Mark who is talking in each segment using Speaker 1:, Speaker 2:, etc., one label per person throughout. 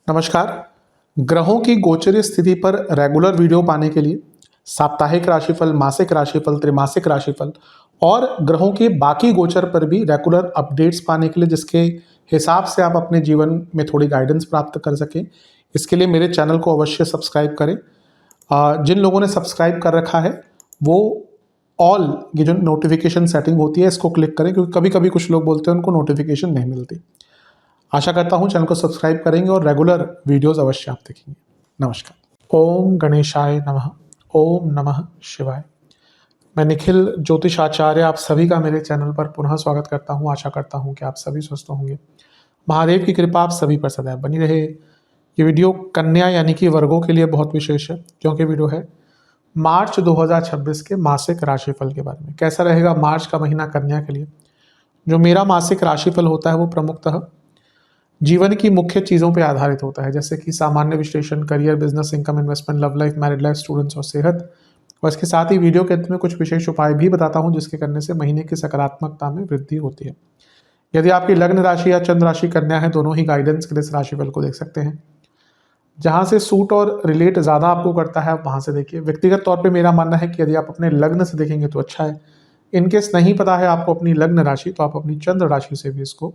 Speaker 1: नमस्कार। ग्रहों की गोचरीय स्थिति पर रेगुलर वीडियो पाने के लिए साप्ताहिक राशिफल, मासिक राशिफल, त्रैमासिक राशिफल और ग्रहों के बाकी गोचर पर भी रेगुलर अपडेट्स पाने के लिए, जिसके हिसाब से आप अपने जीवन में थोड़ी गाइडेंस प्राप्त कर सकें, इसके लिए मेरे चैनल को अवश्य सब्सक्राइब करें। जिन लोगों ने सब्सक्राइब कर रखा है वो ऑल ये जो नोटिफिकेशन सेटिंग होती है इसको क्लिक करें, क्योंकि कभी कभी कुछ लोग बोलते हैं उनको नोटिफिकेशन नहीं मिलती। आशा करता हूं चैनल को सब्सक्राइब करेंगे और रेगुलर वीडियोस अवश्य आप देखेंगे। नमस्कार। ओम गणेशाय नमः। ओम नमः शिवाय। मैं निखिल ज्योतिष आचार्य आप सभी का मेरे चैनल पर पुनः स्वागत करता हूं। आशा करता हूं कि आप सभी स्वस्थ होंगे। महादेव की कृपा आप सभी पर सदैव बनी रहे। ये वीडियो कन्या यानी कि वर्गों के लिए बहुत विशेष है, क्योंकि वीडियो है मार्च 2026 के मासिक राशिफल के बारे में। कैसा रहेगा मार्च का महीना कन्या के लिए। जो मेरा मासिक राशिफल होता है वो प्रमुखतः जीवन की मुख्य चीज़ों पर आधारित होता है, जैसे कि सामान्य विश्लेषण, career, business, income, investment, love life, married life, students और सेहत। और इसके साथ ही वीडियो के अंत में कुछ विशेष उपाय भी बताता हूं जिसके करने से महीने की सकारात्मकता में वृद्धि होती है। यदि आपकी लग्न राशि या चंद्र राशि कन्या है, दोनों ही गाइडेंस के लिए इस राशिफल को देख सकते हैं। जहां से सूट और रिलेट ज़्यादा आपको करता है आप वहां से देखिए। व्यक्तिगत तौर पे मेरा मानना है कि यदि आप अपने लग्न से देखेंगे तो अच्छा है। इनकेस नहीं पता है आपको अपनी लग्न राशि, तो आप अपनी चंद्र राशि से भी इसको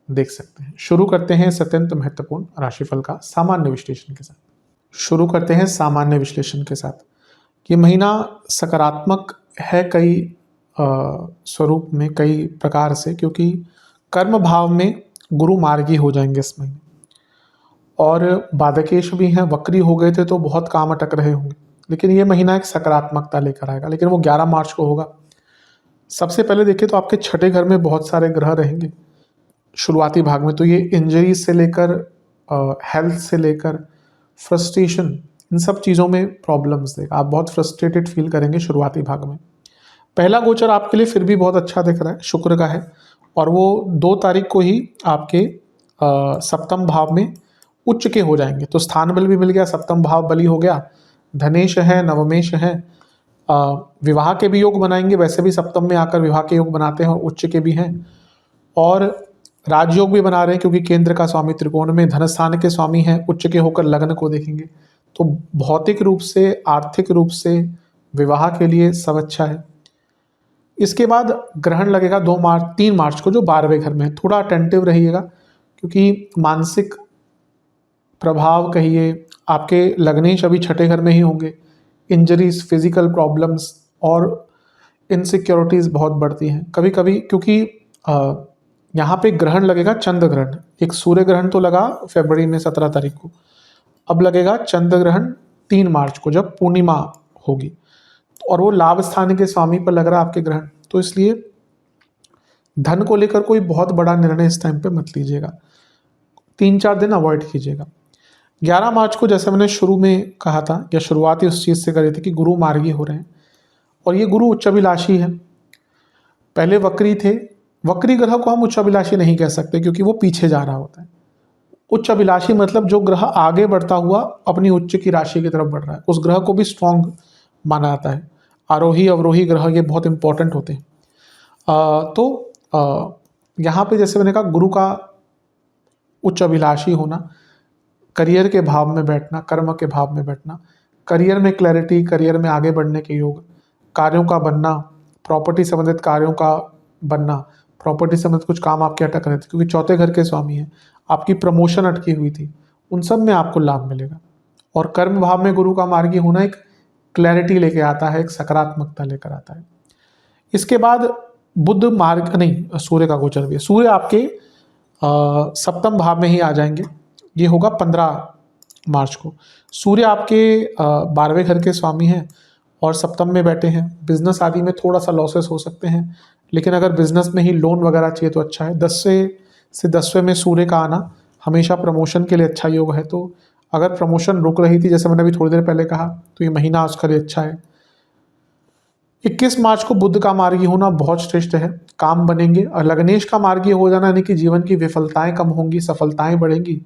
Speaker 1: देख सकते हैं। शुरू करते हैं इस अत्यंत महत्वपूर्ण राशिफल का सामान्य विश्लेषण के साथ। शुरू करते हैं सामान्य विश्लेषण के साथ। ये महीना सकारात्मक है कई स्वरूप में, कई प्रकार से, क्योंकि कर्म भाव में गुरु मार्गी हो जाएंगे इस महीने, और बाधकेश भी हैं। वक्री हो गए थे तो बहुत काम अटक रहे होंगे, लेकिन ये महीना एक सकारात्मकता लेकर आएगा। लेकिन वो 11 मार्च को होगा। सबसे पहले देखें तो आपके छठे घर में बहुत सारे ग्रह रहेंगे शुरुआती भाग में। तो ये इंजरी से लेकर हेल्थ से लेकर फ्रस्ट्रेशन, इन सब चीज़ों में प्रॉब्लम्स देगा। आप बहुत फ्रस्ट्रेटेड फील करेंगे शुरुआती भाग में। पहला गोचर आपके लिए फिर भी बहुत अच्छा दिख रहा है, शुक्र का है, और वो 2 तारीख को ही आपके सप्तम भाव में उच्च के हो जाएंगे। तो स्थान बल भी मिल गया, सप्तम भाव बली हो गया, धनेश है, नवमेश है, विवाह के भी योग बनाएंगे। वैसे भी सप्तम में आकर विवाह के योग बनाते हैं और उच्च के भी हैं, और राजयोग भी बना रहे हैं, क्योंकि केंद्र का स्वामी त्रिकोण में, धन स्थान के स्वामी हैं, उच्च के होकर लग्न को देखेंगे। तो भौतिक रूप से, आर्थिक रूप से, विवाह के लिए सब अच्छा है। इसके बाद ग्रहण लगेगा 3 मार्च को, जो 12वें घर में है। थोड़ा अटेंटिव रहिएगा, क्योंकि मानसिक प्रभाव कहिए, आपके लग्नेश अभी छठे घर में ही होंगे। इंजरीज, फिजिकल प्रॉब्लम्स और इनसिक्योरिटीज़ बहुत बढ़ती हैं कभी कभी, क्योंकि यहाँ पे ग्रहण लगेगा चंद्र ग्रहण। एक सूर्य ग्रहण तो लगा फरवरी में 17 तारीख को, अब लगेगा चंद्र ग्रहण 3 मार्च को, जब पूर्णिमा होगी, और वो लाभ स्थान के स्वामी पर लग रहा है आपके ग्रहण। तो इसलिए धन को लेकर कोई बहुत बड़ा निर्णय इस टाइम पे मत लीजिएगा, 3-4 दिन अवॉइड कीजिएगा। 11 मार्च को, जैसे मैंने शुरू में कहा था, या शुरुआत ही उस चीज़ से करी थी कि गुरु मार्गी हो रहे हैं, और ये गुरु उच्चाभिलाषी है। पहले वक्री थे। वक्री ग्रह को हम उच्चाभिलाषी नहीं कह सकते, क्योंकि वो पीछे जा रहा होता है। उच्च अभिलाषी मतलब जो ग्रह आगे बढ़ता हुआ अपनी उच्च की राशि की तरफ बढ़ रहा है, उस ग्रह को भी स्ट्रॉन्ग माना जाता है। आरोही अवरोही ग्रह ये बहुत इंपॉर्टेंट होते हैं। यहाँ पे जैसे मैंने कहा, गुरु का उच्च अभिलाषी होना, करियर के भाव में बैठना, कर्म के भाव में बैठना, करियर में क्लैरिटी, करियर में आगे बढ़ने के योग, कार्यों का बनना, प्रॉपर्टी संबंधित कार्यों का बनना, प्रॉपर्टी संबंधित कुछ काम आपके अटक रहे थे क्योंकि चौथे घर के स्वामी हैं, आपकी प्रमोशन अटकी हुई थी, उन सब में आपको लाभ मिलेगा। और कर्म भाव में गुरु का मार्गी होना एक क्लैरिटी लेके आता है, एक सकारात्मकता लेकर आता है। इसके बाद बुध मार्ग नहीं, सूर्य का गोचर भी है। सूर्य आपके सप्तम भाव में ही आ जाएंगे, ये होगा 15 मार्च को। सूर्य आपके 12वें घर के स्वामी हैं और सप्तम में बैठे हैं। बिजनेस आदि में थोड़ा सा लॉसेस हो सकते हैं, लेकिन अगर बिजनेस में ही लोन वगैरह चाहिए तो अच्छा है। 10 से 10वें में सूर्य का आना हमेशा प्रमोशन के लिए अच्छा योग है। तो अगर प्रमोशन रुक रही थी, जैसे मैंने अभी थोड़ी देर पहले कहा, तो ये महीना उसका लिए अच्छा है। 21 मार्च को बुध का मार्गी होना बहुत श्रेष्ठ है, काम बनेंगे। और लग्नेश का मार्गी हो जाना यानी कि जीवन की विफलताएं कम होंगी, सफलताएं बढ़ेंगी।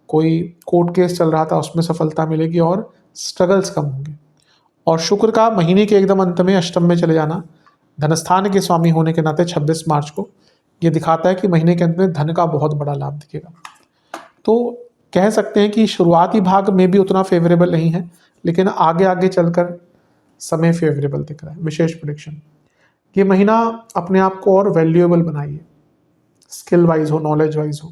Speaker 1: कोई कोर्ट केस चल रहा था उसमें सफलता मिलेगी और स्ट्रगल्स कम होंगे। और शुक्र का महीने के एकदम अंत में अष्टम में चले जाना, धनस्थान के स्वामी होने के नाते 26 मार्च को, ये दिखाता है कि महीने के अंत में धन का बहुत बड़ा लाभ दिखेगा। तो कह सकते हैं कि शुरुआती भाग में भी उतना फेवरेबल नहीं है, लेकिन आगे आगे चलकर समय फेवरेबल दिख रहा है। विशेष प्रेडिक्शन, ये महीना अपने आप को और वैल्यूएबल बनाइए, स्किल वाइज हो, नॉलेज वाइज हो,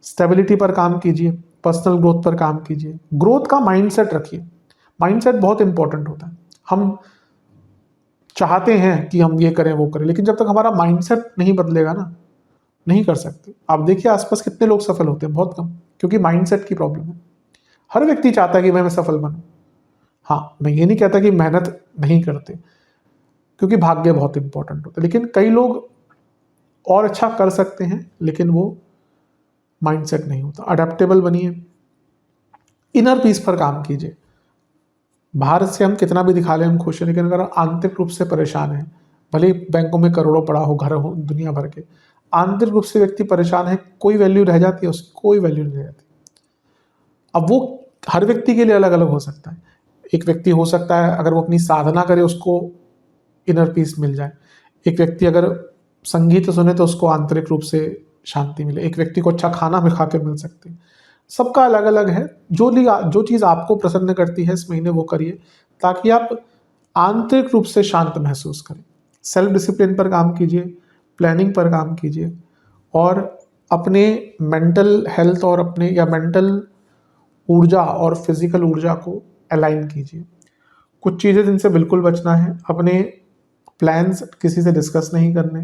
Speaker 1: स्टेबिलिटी पर काम कीजिए, पर्सनल ग्रोथ पर काम कीजिए, ग्रोथ का माइंडसेट रखिए। माइंडसेट बहुत इंपॉर्टेंट होता है। हम चाहते हैं कि हम ये करें वो करें, लेकिन जब तक हमारा माइंडसेट नहीं बदलेगा ना, नहीं कर सकते। आप देखिए आसपास कितने लोग सफल होते हैं, बहुत कम, क्योंकि माइंडसेट की प्रॉब्लम है। हर व्यक्ति चाहता है कि मैं सफल बनूं। हाँ, मैं ये नहीं कहता कि मेहनत नहीं करते, क्योंकि भाग्य बहुत इंपॉर्टेंट होता है, लेकिन कई लोग और अच्छा कर सकते हैं, लेकिन वो माइंडसेट नहीं होता। अडेप्टेबल बनिए, इनर पीस पर काम कीजिए। बाहर से हम कितना भी दिखा लें हम खुश हैं, लेकिन अगर आंतरिक रूप से परेशान है, भले ही बैंकों में करोड़ों पड़ा हो, घर हो दुनिया भर के, आंतरिक रूप से व्यक्ति परेशान है, कोई वैल्यू रह जाती है उसकी? कोई वैल्यू नहीं रह जाती। अब वो हर व्यक्ति के लिए अलग अलग हो सकता है। एक व्यक्ति हो सकता है अगर वो अपनी साधना करे उसको इनर पीस मिल जाए, एक व्यक्ति अगर संगीत सुने तो उसको आंतरिक रूप से शांति मिले, एक व्यक्ति को अच्छा खाना भी खा के मिल सकती है। सबका अलग अलग है। जो चीज़ आपको प्रसन्न करती है इस महीने वो करिए, ताकि आप आंतरिक रूप से शांत महसूस करें। सेल्फ डिसिप्लिन पर काम कीजिए, प्लानिंग पर काम कीजिए, और अपने मेंटल हेल्थ और अपने या मेंटल ऊर्जा और फिजिकल ऊर्जा को अलाइन कीजिए। कुछ चीज़ें जिनसे बिल्कुल बचना है, अपने प्लान्स किसी से डिस्कस नहीं करने,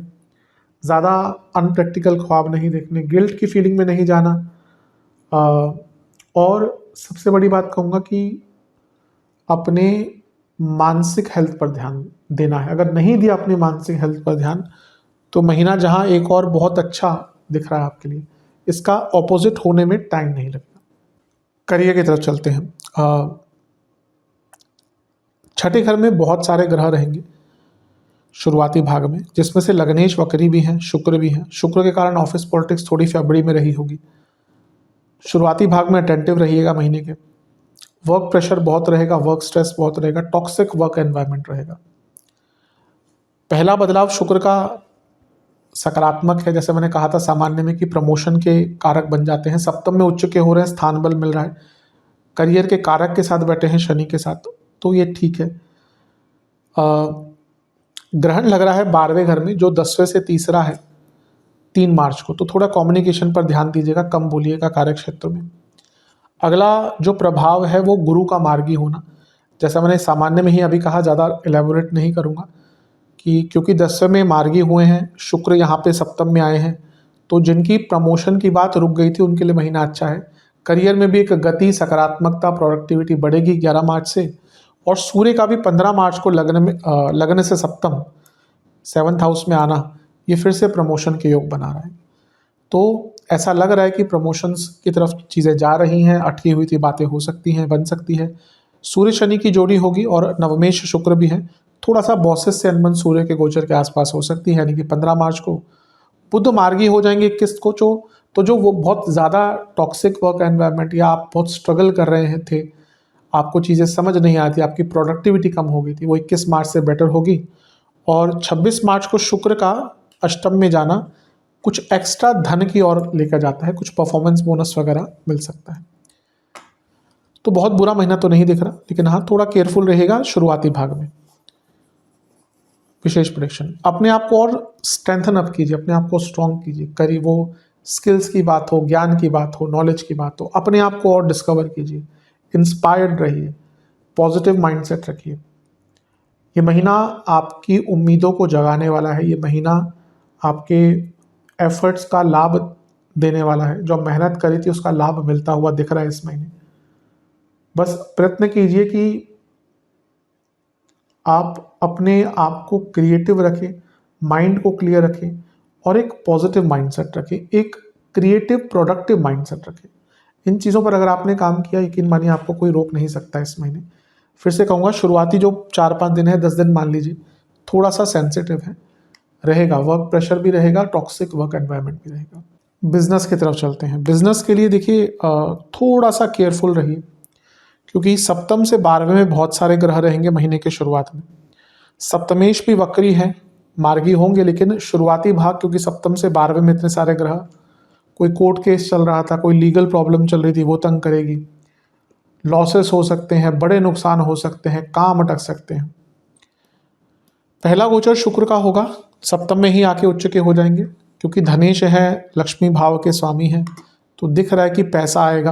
Speaker 1: ज़्यादा अनप्रैक्टिकल ख्वाब नहीं देखने, गिल्ट की फीलिंग में नहीं जाना, और सबसे बड़ी बात कहूँगा कि अपने मानसिक हेल्थ पर ध्यान देना है। अगर नहीं दिया अपनी मानसिक हेल्थ पर ध्यान, तो महीना जहाँ एक और बहुत अच्छा दिख रहा है आपके लिए, इसका ऑपोजिट होने में टाइम नहीं लगता। करियर की तरफ चलते हैं। छठे घर में बहुत सारे ग्रह रहेंगे शुरुआती भाग में, जिसमें से लग्नेश वक्री भी हैं, शुक्र भी हैं। शुक्र के कारण ऑफिस पॉलिटिक्स थोड़ी फैबड़ी में रही होगी। शुरुआती भाग में अटेंटिव रहिएगा महीने के। वर्क प्रेशर बहुत रहेगा, वर्क स्ट्रेस बहुत रहेगा, टॉक्सिक वर्क एनवायरनमेंट रहेगा। पहला बदलाव शुक्र का सकारात्मक है, जैसे मैंने कहा था सामान्य में कि प्रमोशन के कारक बन जाते हैं। सप्तम में उच्च के हो रहे हैं, स्थान बल मिल रहा है, करियर के कारक के साथ बैठे हैं शनि के साथ, तो ये ठीक है। ग्रहण लग रहा है 12वें घर में, जो 10वें से तीसरा है 3 मार्च को, तो थोड़ा कम्युनिकेशन पर ध्यान दीजिएगा, कम बोलिएगा कार्य क्षेत्र में। अगला जो प्रभाव है वो गुरु का मार्गी होना, जैसा मैंने सामान्य में ही अभी कहा, ज़्यादा एलेबोरेट नहीं करूँगा, कि क्योंकि 10वें में मार्गी हुए हैं, शुक्र यहाँ पे सप्तम में आए हैं, तो जिनकी प्रमोशन की बात रुक गई थी उनके लिए महीना अच्छा है। करियर में भी एक गति, सकारात्मकता, प्रोडक्टिविटी बढ़ेगी 11 मार्च से, और सूर्य का भी 15 मार्च को लग्न से सप्तम 7th हाउस में आना, ये फिर से प्रमोशन के योग बना रहा है। तो ऐसा लग रहा है कि प्रमोशंस की तरफ चीज़ें जा रही हैं, अटकी हुई थी बातें हो सकती हैं, बन सकती है। सूर्य शनि की जोड़ी होगी और नवमेश शुक्र भी है। थोड़ा सा बॉसेस से अनबन सूर्य के गोचर के आसपास हो सकती है, यानी कि 15 मार्च को। बुध मार्गी हो जाएंगे 21 को, जो वो बहुत ज़्यादा टॉक्सिक वर्क एनवायरनमेंट, या आप बहुत स्ट्रगल कर रहे थे, आपको चीज़ें समझ नहीं आती, आपकी प्रोडक्टिविटी कम हो गई थी, वो 21 मार्च से बेटर होगी। और 26 मार्च को शुक्र का अष्टम में जाना कुछ एक्स्ट्रा धन की ओर लेकर जाता है, कुछ परफॉर्मेंस बोनस वगैरह मिल सकता है। तो बहुत बुरा महीना तो नहीं दिख रहा, लेकिन हाँ थोड़ा केयरफुल रहेगा शुरुआती भाग में। विशेष प्रेडिक्शन, अपने आप को और स्ट्रेंथन अप कीजिए, अपने आप को स्ट्रॉन्ग कीजिए। करी वो स्किल्स की बात हो, ज्ञान की बात हो, नॉलेज की बात हो, अपने आप को और डिस्कवर कीजिए, इंस्पायर्ड रहिए, पॉजिटिव माइंडसेट रखिए। ये महीना आपकी उम्मीदों को जगाने वाला है, ये महीना आपके एफर्ट्स का लाभ देने वाला है। जो मेहनत करी थी उसका लाभ मिलता हुआ दिख रहा है इस महीने। बस प्रयत्न कीजिए कि आप अपने आप को क्रिएटिव रखें, माइंड को क्लियर रखें, और एक पॉजिटिव माइंडसेट रखें, एक क्रिएटिव प्रोडक्टिव माइंडसेट रखें। इन चीज़ों पर अगर आपने काम किया, यकीन मानिए आपको कोई रोक नहीं सकता इस महीने। फिर से कहूँगा, शुरुआती जो 4-5 दिन है, 10 दिन मान लीजिए, थोड़ा सा सेंसिटिव है रहेगा, वर्क प्रेशर भी रहेगा, टॉक्सिक वर्क एनवायरनमेंट भी रहेगा। बिजनेस की तरफ चलते हैं। बिजनेस के लिए देखिए थोड़ा सा केयरफुल रहिए, क्योंकि सप्तम से 12वें में बहुत सारे ग्रह रहेंगे महीने के शुरुआत में। सप्तमेश भी वक्री है, मार्गी होंगे, लेकिन शुरुआती भाग क्योंकि सप्तम से 12वें में इतने सारे ग्रह, कोई कोर्ट केस चल रहा था, कोई लीगल प्रॉब्लम चल रही थी, वो तंग करेगी। लॉसेस हो सकते हैं, बड़े नुकसान हो सकते हैं, काम अटक सकते हैं। पहला गोचर शुक्र का होगा, सप्तम में ही आके उच्च के हो जाएंगे, क्योंकि धनेश है, लक्ष्मी भाव के स्वामी हैं, तो दिख रहा है कि पैसा आएगा,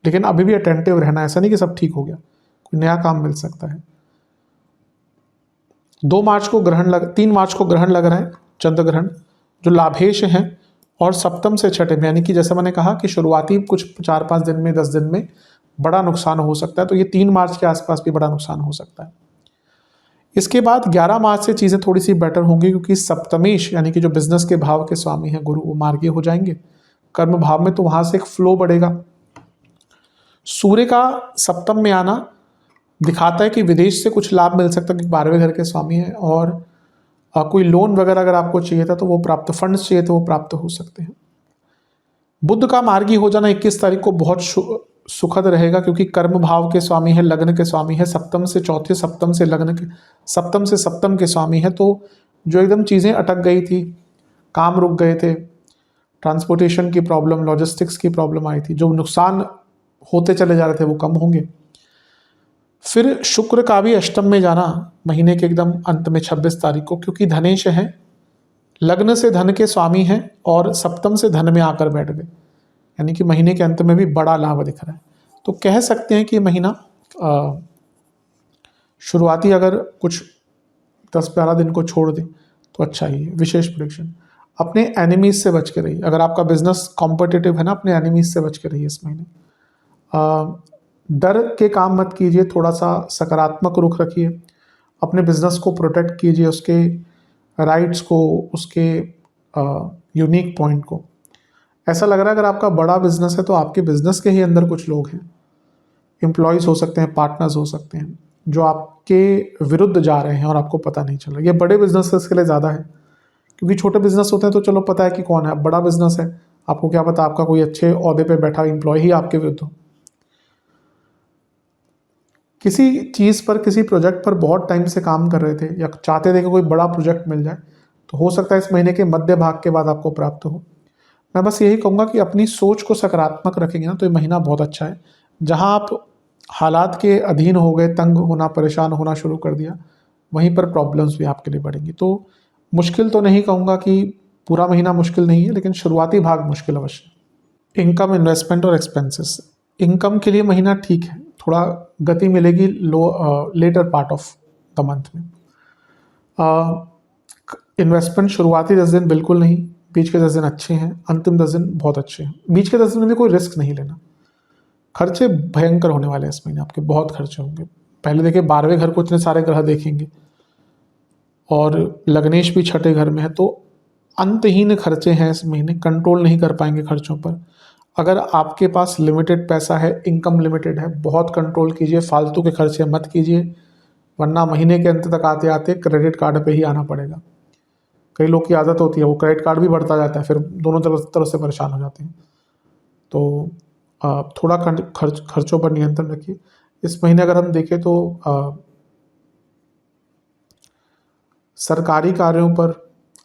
Speaker 1: लेकिन अभी भी अटेंटिव रहना, ऐसा नहीं कि सब ठीक हो गया, कोई नया काम मिल सकता है। 3 मार्च को ग्रहण लग रहा है, चंद्र ग्रहण, जो लाभेश हैं, और सप्तम से छठे में, यानी कि जैसे मैंने कहा कि शुरुआती कुछ 4-5 दिन में, 10 दिन में बड़ा नुकसान हो सकता है, तो ये 3 मार्च के आसपास भी बड़ा नुकसान हो सकता है। इसके बाद 11 मार्च से चीज़ें थोड़ी सी बेटर होंगी, क्योंकि सप्तमेश यानी कि जो बिजनेस के भाव के स्वामी हैं गुरु, वो मार्गी हो जाएंगे कर्म भाव में, तो वहां से एक फ्लो बढ़ेगा। सूर्य का सप्तम में आना दिखाता है कि विदेश से कुछ लाभ मिल सकता है, क्योंकि 12वें घर के स्वामी हैं, और कोई लोन वगैरह अगर आपको चाहिए था तो वो प्राप्त, फंड्स चाहिए तो वो प्राप्त हो सकते हैं। बुध का मार्गी हो जाना 21 तारीख को बहुत सुखद रहेगा, क्योंकि कर्म भाव के स्वामी है, लग्न के स्वामी है, सप्तम से चौथे, सप्तम से लग्न के, सप्तम से सप्तम के स्वामी है, तो जो एकदम चीज़ें अटक गई थी, काम रुक गए थे, ट्रांसपोर्टेशन की प्रॉब्लम, लॉजिस्टिक्स की प्रॉब्लम आई थी, जो नुकसान होते चले जा रहे थे वो कम होंगे। फिर शुक्र का भी अष्टम में जाना महीने के एकदम अंत में 26 तारीख को, क्योंकि धनेश है, लग्न से धन के स्वामी हैं, और सप्तम से धन में आकर बैठ गए, यानी कि महीने के अंत में भी बड़ा लाभ दिख रहा है। तो कह सकते हैं कि महीना शुरुआती अगर कुछ 10-12 दिन को छोड़ दें तो अच्छा ही है। विशेष प्रेडिक्शन, अपने एनिमीज से बच के रहिए। अगर आपका बिजनेस कॉम्पिटिटिव है ना, अपने एनिमीज से बच के रहिए इस महीने। डर के काम मत कीजिए, थोड़ा सा सकारात्मक रुख रखिए, अपने बिजनेस को प्रोटेक्ट कीजिए, उसके राइट्स को, उसके यूनिक पॉइंट को। ऐसा लग रहा है अगर आपका बड़ा बिजनेस है तो आपके बिजनेस के ही अंदर कुछ लोग हैं, एम्प्लॉयज़ हो सकते हैं, पार्टनर्स हो सकते हैं, जो आपके विरुद्ध जा रहे हैं और आपको पता नहीं चल रहा। ये बड़े बिजनेसेस के लिए ज़्यादा है, क्योंकि छोटे बिजनेस होते हैं तो चलो पता है कि कौन है। बड़ा बिजनेस है, आपको क्या पता आपका कोई अच्छे ओहदे पे बैठा एम्प्लॉय ही आपके विरुद्ध हो। किसी चीज़ पर, किसी प्रोजेक्ट पर बहुत टाइम से काम कर रहे थे या चाहते थे कि कोई बड़ा प्रोजेक्ट मिल जाए, तो हो सकता है इस महीने के मध्य भाग के बाद आपको प्राप्त हो। मैं बस यही कहूँगा कि अपनी सोच को सकारात्मक रखेंगे ना तो ये महीना बहुत अच्छा है। जहाँ आप हालात के अधीन हो गए, तंग होना, परेशान होना शुरू कर दिया, वहीं पर प्रॉब्लम्स भी आपके लिए बढ़ेंगी। तो मुश्किल तो नहीं कहूँगा कि पूरा महीना मुश्किल नहीं है, लेकिन शुरुआती भाग मुश्किल अवश्य। इनकम, इन्वेस्टमेंट और एक्सपेंसेस। इनकम के लिए महीना ठीक है, थोड़ा गति मिलेगी later part of the month में। इन्वेस्टमेंट शुरुआती 10 दिन बिल्कुल नहीं, बीच के 10 दिन अच्छे हैं, अंतिम 10 दिन बहुत अच्छे हैं। बीच के 10 दिन में भी कोई रिस्क नहीं लेना। खर्चे भयंकर होने वाले हैं इस महीने, आपके बहुत खर्चे होंगे। पहले देखिए 12वें घर को इतने सारे ग्रह देखेंगे, और लग्नेश भी छठे घर में है, तो अंतहीन खर्चे हैं इस महीने, कंट्रोल नहीं कर पाएंगे खर्चों पर। अगर आपके पास लिमिटेड पैसा है, इनकम लिमिटेड है, बहुत कंट्रोल कीजिए, फालतू के खर्चे मत कीजिए, वरना महीने के अंत तक आते आते क्रेडिट कार्ड पे ही आना पड़ेगा। कई लोग की आदत होती है, वो क्रेडिट कार्ड भी बढ़ता जाता है, फिर दोनों तरफ से परेशान हो जाते हैं। तो थोड़ा खर्चों पर नियंत्रण रखिए। इस महीने अगर हम देखें तो सरकारी कार्यों पर,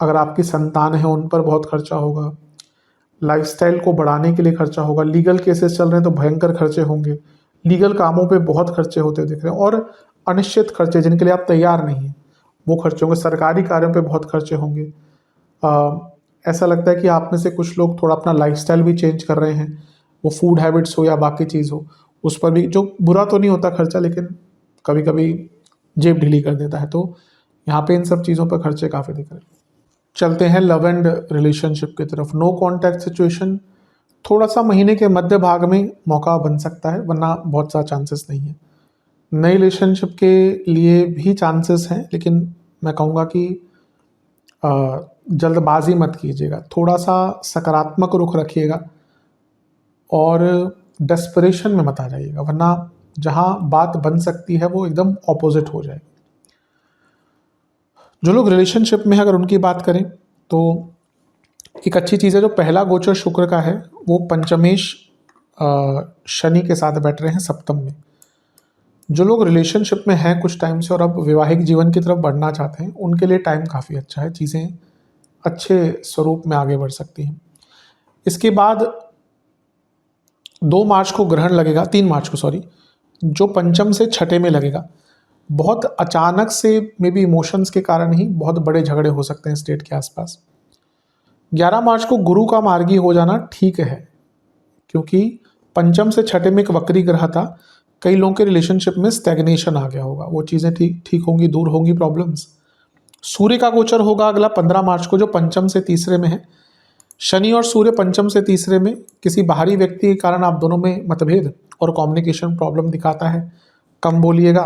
Speaker 1: अगर आपकी संतान है उन पर बहुत खर्चा होगा, लाइफस्टाइल को बढ़ाने के लिए खर्चा होगा, लीगल केसेस चल रहे हैं तो भयंकर खर्चे होंगे, लीगल कामों पे बहुत खर्चे होते दिख रहे हैं, और अनिश्चित खर्चे जिनके लिए आप तैयार नहीं हैं वो खर्चे होंगे। सरकारी कार्यों पे बहुत खर्चे होंगे। ऐसा लगता है कि आप में से कुछ लोग थोड़ा अपना लाइफस्टाइल भी चेंज कर रहे हैं, वो फूड हैबिट्स हो या बाकी चीज़ हो, उस पर भी, जो बुरा तो नहीं होता खर्चा, लेकिन कभी कभी जेब ढीली कर देता है। तो यहाँ पे इन सब चीज़ों पर खर्चे काफ़ी दिख रहे हैं। चलते हैं लव एंड रिलेशनशिप की तरफ। नो कॉन्टैक्ट सिचुएशन, थोड़ा सा महीने के मध्य भाग में मौका बन सकता है, वरना बहुत सा चांसेस नहीं है। नई रिलेशनशिप के लिए भी चांसेस हैं, लेकिन मैं कहूँगा कि जल्दबाजी मत कीजिएगा, थोड़ा सा सकारात्मक रुख रखिएगा, और डेस्परेशन में मत आ जाइएगा, वरना जहाँ बात बन सकती है वो एकदम ऑपोजिट हो जाएगी। जो लोग रिलेशनशिप में हैं अगर उनकी बात करें तो एक अच्छी चीज़ है, जो पहला गोचर शुक्र का है वो पंचमेश शनि के साथ बैठ रहे हैं सप्तम में, जो लोग रिलेशनशिप में हैं कुछ टाइम से और अब वैवाहिक जीवन की तरफ बढ़ना चाहते हैं, उनके लिए टाइम काफ़ी अच्छा है, चीज़ें अच्छे स्वरूप में आगे बढ़ सकती हैं। इसके बाद 2 मार्च को ग्रहण लगेगा, 3 मार्च को सॉरी, जो पंचम से छठे में लगेगा। बहुत अचानक से मे बी इमोशंस के कारण ही बहुत बड़े झगड़े हो सकते हैं स्टेट के आसपास। 11 मार्च को गुरु का मार्गी हो जाना ठीक है, क्योंकि पंचम से छठे में एक वक्री ग्रह था। कई लोगों के रिलेशनशिप में स्टैग्नेशन आ गया होगा, वो चीज़ें ठीक ठीक होंगी, दूर होंगी प्रॉब्लम्स। सूर्य का गोचर होगा अगला 15 मार्च को, जो पंचम से तीसरे में है। शनि और सूर्य पंचम से तीसरे में, किसी बाहरी व्यक्ति के कारण आप दोनों में मतभेद और कम्युनिकेशन प्रॉब्लम दिखाता है, कम बोलिएगा।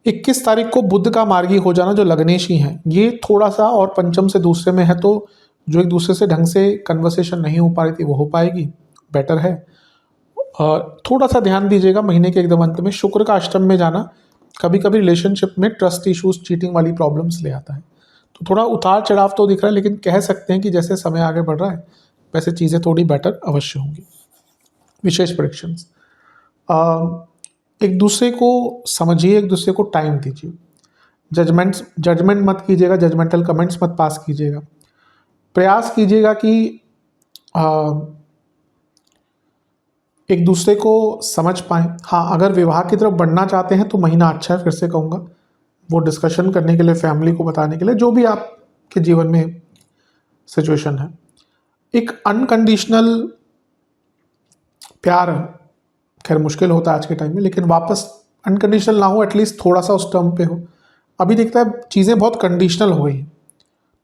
Speaker 1: 21 तारीख को बुध का मार्गी हो जाना, जो लग्नेशी हैं, ये थोड़ा सा, और पंचम से दूसरे में है, तो जो एक दूसरे से ढंग से कन्वर्सेशन नहीं हो पा रही थी वो हो पाएगी, बेटर है। थोड़ा सा ध्यान दीजिएगा महीने के एकदम अंत में शुक्र का अष्टम में जाना कभी कभी रिलेशनशिप में ट्रस्ट इश्यूज, चीटिंग वाली प्रॉब्लम्स ले आता है। तो थोड़ा उतार चढ़ाव तो दिख रहा है, लेकिन कह सकते हैं कि जैसे समय आगे बढ़ रहा है वैसे चीज़ें थोड़ी बेटर अवश्य होंगी। विशेष प्रेडिक्शंस, एक दूसरे को समझिए, एक दूसरे को टाइम दीजिए। जजमेंट मत कीजिएगा, जजमेंटल कमेंट्स मत पास कीजिएगा। प्रयास कीजिएगा कि एक दूसरे को समझ पाएँ। हाँ, अगर विवाह की तरफ बढ़ना चाहते हैं तो महीना अच्छा है, फिर से कहूँगा, वो डिस्कशन करने के लिए, फैमिली को बताने के लिए, जो भी आपके जीवन में सिचुएशन है। एक अनकंडीशनल प्यार खैर मुश्किल होता है आज के टाइम में, लेकिन वापस अनकंडीशनल ना हो, एटलीस्ट थोड़ा सा उस टर्म पे हो। अभी दिखता है चीज़ें बहुत कंडीशनल हो गई हैं।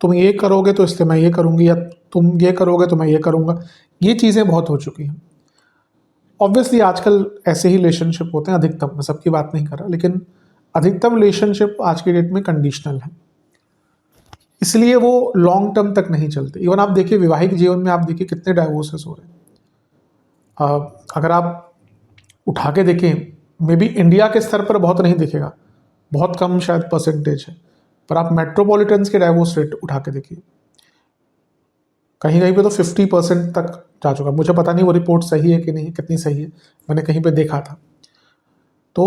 Speaker 1: तुम ये करोगे तो इसलिए मैं ये करूँगी, या तुम ये करोगे तो मैं ये करूँगा, ये चीज़ें बहुत हो चुकी हैं। ऑब्वियसली आजकल ऐसे ही रिलेशनशिप होते हैं अधिकतम, मैं सबकी बात नहीं कर रहा, लेकिन अधिकतम रिलेशनशिप आज की डेट में कंडीशनल है, इसलिए वो लॉन्ग टर्म तक नहीं चलते। इवन आप देखिए वैवाहिक जीवन में, आप देखिए कितने डाइवोर्सेस हो रहे हैं। अगर आप उठा के देखें, मे बी इंडिया के स्तर पर बहुत नहीं दिखेगा, बहुत कम शायद परसेंटेज है, पर आप मेट्रोपॉलिटन्स के डाइवोर्स रेट उठा के देखिए, कहीं कहीं पे तो 50% तक जा चुका। मुझे पता नहीं वो रिपोर्ट सही है कि नहीं, कितनी सही है, मैंने कहीं पे देखा था। तो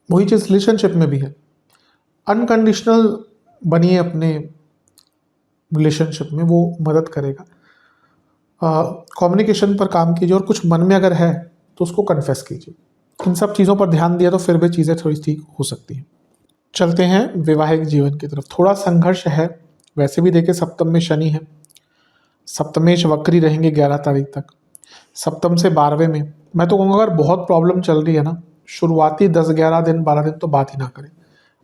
Speaker 1: वही चीज़ रिलेशनशिप में भी है, अनकंडीशनल बनिए अपने रिलेशनशिप में, वो मदद करेगा। कम्युनिकेशन पर काम कीजिए, और कुछ मन में अगर है तो उसको कन्फेस कीजिए। इन सब चीज़ों पर ध्यान दिया तो फिर भी चीज़ें थोड़ी ठीक हो सकती हैं। चलते हैं वैवाहिक जीवन की तरफ। थोड़ा संघर्ष है, वैसे भी देखिए सप्तम में शनि है, सप्तमेश वक्री रहेंगे 11 तारीख तक। सप्तम से 12वें में मैं तो कहूँगा अगर बहुत प्रॉब्लम चल रही है ना, शुरुआती 10-11 दिन 12 दिन तो बात ही ना करें,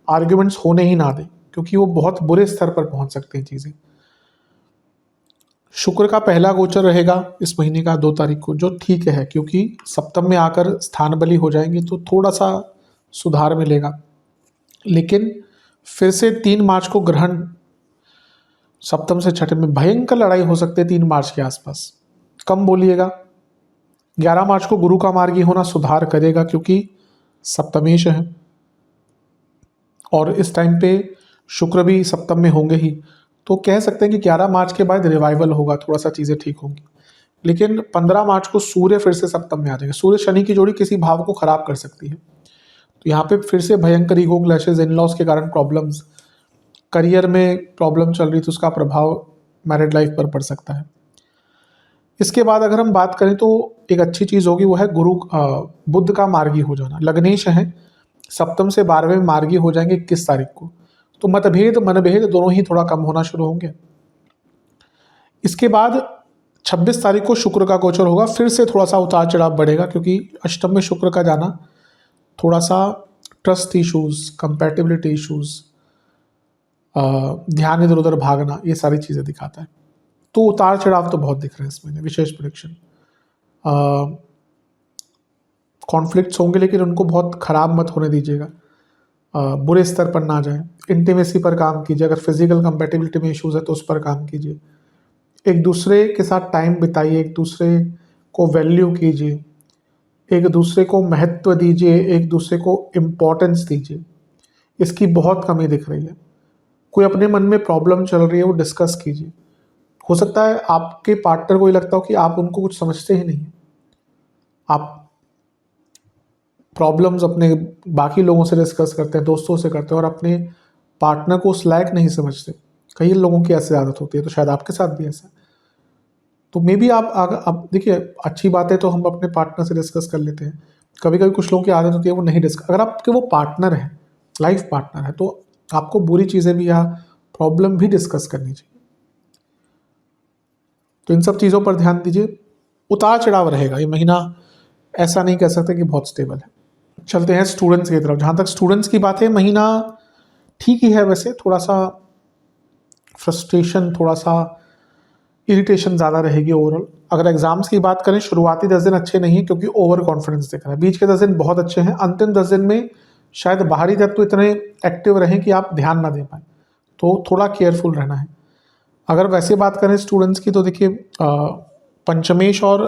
Speaker 1: आर्ग्यूमेंट्स होने ही ना दें, क्योंकि वो बहुत बुरे स्तर पर पहुंच सकते हैं चीज़ें। शुक्र का पहला गोचर रहेगा इस महीने का 2 तारीख को, जो ठीक है, क्योंकि सप्तम में आकर स्थान बली हो जाएंगे तो थोड़ा सा सुधार मिलेगा। लेकिन फिर से 3 मार्च को ग्रहण सप्तम से छठे में, भयंकर लड़ाई हो सकती है 3 मार्च के आसपास, कम बोलिएगा। 11 मार्च को गुरु का मार्गी होना सुधार करेगा, क्योंकि सप्तमेश है और इस टाइम पे शुक्र भी सप्तम में होंगे ही, तो कह सकते हैं कि 11 मार्च के बाद रिवाइवल होगा, थोड़ा सा चीज़ें ठीक होंगी। लेकिन 15 मार्च को सूर्य फिर से सप्तम में आ जाएगा। सूर्य शनि की जोड़ी किसी भाव को खराब कर सकती है, तो यहाँ पे फिर से भयंकर ईगो क्लैशेज, इन लॉज के कारण प्रॉब्लम्स, करियर में प्रॉब्लम चल रही तो उसका प्रभाव मैरिड लाइफ पर पड़ सकता है। इसके बाद अगर हम बात करें तो एक अच्छी चीज़ होगी, वो है बुध का मार्गी हो जाना। लग्नेश है, सप्तम से 12वें में मार्गी हो जाएंगे 21 तारीख को, तो मतभेद मनभेद दोनों ही थोड़ा कम होना शुरू होंगे। इसके बाद 26 तारीख को शुक्र का गोचर होगा, फिर से थोड़ा सा उतार चढ़ाव बढ़ेगा, क्योंकि अष्टम में शुक्र का जाना थोड़ा सा ट्रस्ट इशूज़, कंपैटिबिलिटी इशूज़, ध्यान इधर उधर भागना, ये सारी चीज़ें दिखाता है। तो उतार चढ़ाव तो बहुत दिख रहे हैं इस महीने। विशेष प्रेडिक्शन, कॉन्फ्लिक्ट्स होंगे, लेकिन उनको बहुत ख़राब मत होने दीजिएगा, बुरे स्तर पर ना जाए। इंटीमेसी पर काम कीजिए, अगर फिजिकल कंपैटिबिलिटी में इश्यूज़ है तो उस पर काम कीजिए। एक दूसरे के साथ टाइम बिताइए, एक दूसरे को वैल्यू कीजिए, एक दूसरे को महत्व दीजिए, एक दूसरे को इम्पोर्टेंस दीजिए। इसकी बहुत कमी दिख रही है। कोई अपने मन में प्रॉब्लम चल रही है, वो डिस्कस कीजिए। हो सकता है आपके पार्टनर को ये लगता हो कि आप उनको कुछ समझते ही नहीं, आप प्रॉब्लम्स अपने बाकी लोगों से डिस्कस करते हैं, दोस्तों से करते हैं और अपने पार्टनर को उस लायक नहीं समझते। कई लोगों की ऐसी आदत होती है, तो शायद आपके साथ भी ऐसा है। तो मे बी आप देखिए, अच्छी बातें तो हम अपने पार्टनर से डिस्कस कर लेते हैं। कभी कभी कुछ लोगों की आदत होती है वो नहीं डिस्कस, अगर आपके वो पार्टनर है, लाइफ पार्टनर है, तो आपको बुरी चीज़ें भी या प्रॉब्लम भी डिस्कस करनी चाहिए। तो इन सब चीज़ों पर ध्यान दीजिए। उतार चढ़ाव रहेगा ये महीना, ऐसा नहीं कह सकते कि बहुत स्टेबल है। चलते हैं स्टूडेंट्स की तरफ। जहाँ तक स्टूडेंट्स की बात है, महीना ठीक ही है वैसे, थोड़ा सा फ्रस्ट्रेशन, थोड़ा सा इरिटेशन ज़्यादा रहेगी ओवरऑल। अगर एग्जाम्स की बात करें, शुरुआती 10 दिन अच्छे नहीं है क्योंकि ओवर कॉन्फिडेंस दिख रहा है। बीच के 10 दिन बहुत अच्छे हैं, अंतिम 10 दिन में शायद बाहरी तत्व इतने एक्टिव रहें कि आप ध्यान ना दे पाएँ, तो थोड़ा केयरफुल रहना है। अगर वैसे बात करें स्टूडेंट्स की, तो देखिए पंचमेश और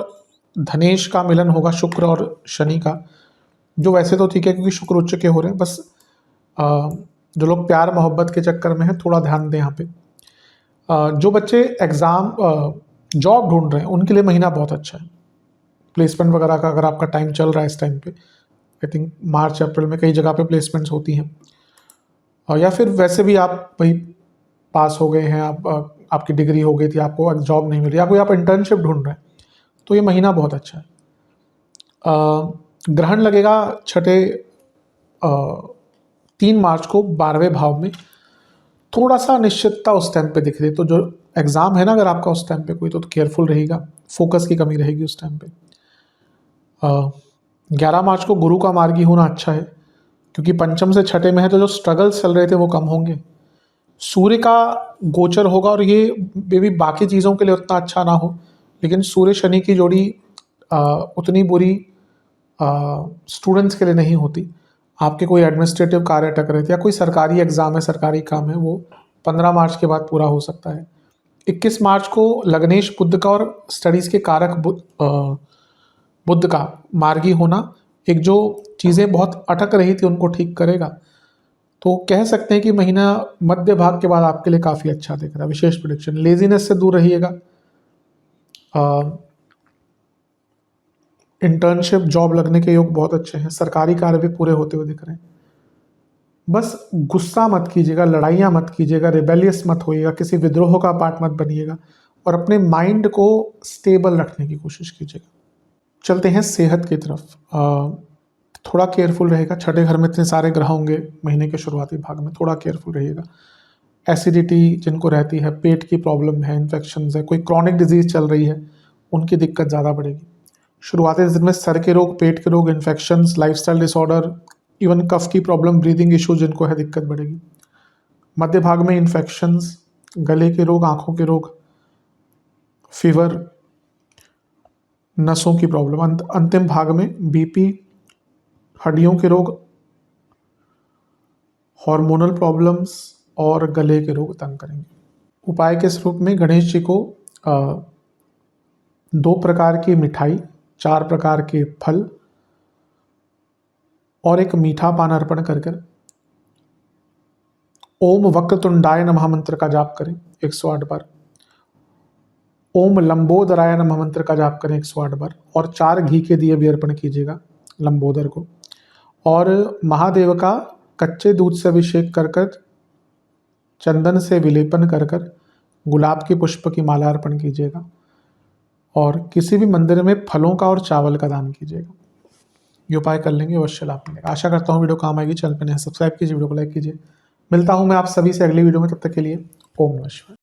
Speaker 1: धनेश का मिलन होगा, शुक्र और शनि का, जो वैसे तो ठीक है क्योंकि शुक्र उच्च के हो रहे हैं। बस जो लोग प्यार मोहब्बत के चक्कर में हैं, थोड़ा ध्यान दें यहाँ पे। जो बच्चे एग्ज़ाम जॉब ढूंढ रहे हैं उनके लिए महीना बहुत अच्छा है। प्लेसमेंट वगैरह का अगर आपका टाइम चल रहा है इस टाइम पे, आई थिंक मार्च अप्रैल में कई जगह पे प्लेसमेंट्स होती हैं, और या फिर वैसे भी आप भाई पास हो गए हैं, आपकी डिग्री हो गई थी, आपको जॉब नहीं मिली या कोई आप इंटर्नशिप ढूंढ रहे हैं, तो ये महीना बहुत अच्छा है। ग्रहण लगेगा 3 मार्च को 12वें भाव में, थोड़ा सा अनिश्चितता उस टाइम पे दिख रही है। तो जो एग्ज़ाम है ना अगर आपका उस टाइम पे कोई, तो केयरफुल रहेगा, फोकस की कमी रहेगी उस टाइम पे। 11 मार्च को गुरु का मार्गी होना अच्छा है क्योंकि पंचम से छठे में है, तो जो स्ट्रगल्स चल रहे थे वो कम होंगे। सूर्य का गोचर होगा, और ये भी बाकी चीज़ों के लिए उतना अच्छा ना हो, लेकिन सूर्य शनि की जोड़ी उतनी बुरी स्टूडेंट्स के लिए नहीं होती। आपके कोई एडमिनिस्ट्रेटिव कार्य अटक रहे थे या कोई सरकारी एग्ज़ाम है, सरकारी काम है, वो 15 मार्च के बाद पूरा हो सकता है। 21 मार्च को लग्नेश बुध का और स्टडीज़ के कारक बुध का मार्गी होना, एक जो चीज़ें बहुत अटक रही थी उनको ठीक करेगा। तो कह सकते हैं कि महीना मध्य भाग के बाद आपके लिए काफ़ी अच्छा दिख रहा है। विशेष प्रेडिक्शन, लेजीनेस से दूर रहिएगा। इंटर्नशिप जॉब लगने के योग बहुत अच्छे हैं, सरकारी कार्य भी पूरे होते हुए दिख रहे हैं। बस गुस्सा मत कीजिएगा, लड़ाइयाँ मत कीजिएगा, रिबेलियस मत होइएगा, किसी विद्रोह का पार्ट मत बनिएगा, और अपने माइंड को स्टेबल रखने की कोशिश कीजिएगा। चलते हैं सेहत की तरफ। थोड़ा केयरफुल रहेगा, छठे घर में इतने सारे ग्रह होंगे महीने के शुरुआती भाग में, थोड़ा केयरफुल रहिएगा। एसिडिटी जिनको रहती है, पेट की प्रॉब्लम है, इन्फेक्शंस है, कोई क्रॉनिक डिजीज चल रही है, उनकी दिक्कत ज़्यादा बढ़ेगी। शुरुआती दिन में सर के रोग, पेट के रोग, इन्फेक्शंस, लाइफस्टाइल डिसऑर्डर, इवन कफ की प्रॉब्लम, ब्रीदिंग इशू जिनको है, दिक्कत बढ़ेगी। मध्य भाग में इन्फेक्शंस, गले के रोग, आँखों के रोग, फीवर, नसों की प्रॉब्लम। अंतिम भाग में बीपी, हड्डियों के रोग, हार्मोनल प्रॉब्लम्स और गले के रोग तंग करेंगे। उपाय के स्वरूप में गणेश जी को 2 प्रकार की मिठाई, 4 प्रकार के फल और एक मीठा पान अर्पण कर कर ओम वक्रतुंडाय नमः मंत्र का जाप करें 108 बार, ओम लंबोदराय नमः मंत्र का जाप करें 108 बार, और 4 घी के दिए भी अर्पण कीजिएगा लंबोदर को। और महादेव का कच्चे दूध से अभिषेक कर कर, चंदन से विलेपन कर कर, गुलाब के पुष्प की माला अर्पण कीजिएगा, और किसी भी मंदिर में फलों का और चावल का दान कीजिएगा। ये उपाय कर लेंगे, अवश्य लाभ मिलेगा। आशा करता हूँ वीडियो काम आएगी। चैनल पर नए सब्सक्राइब कीजिए, वीडियो को लाइक कीजिए। मिलता हूँ मैं आप सभी से अगली वीडियो में, तब तक के लिए ओम नमः शिवाय।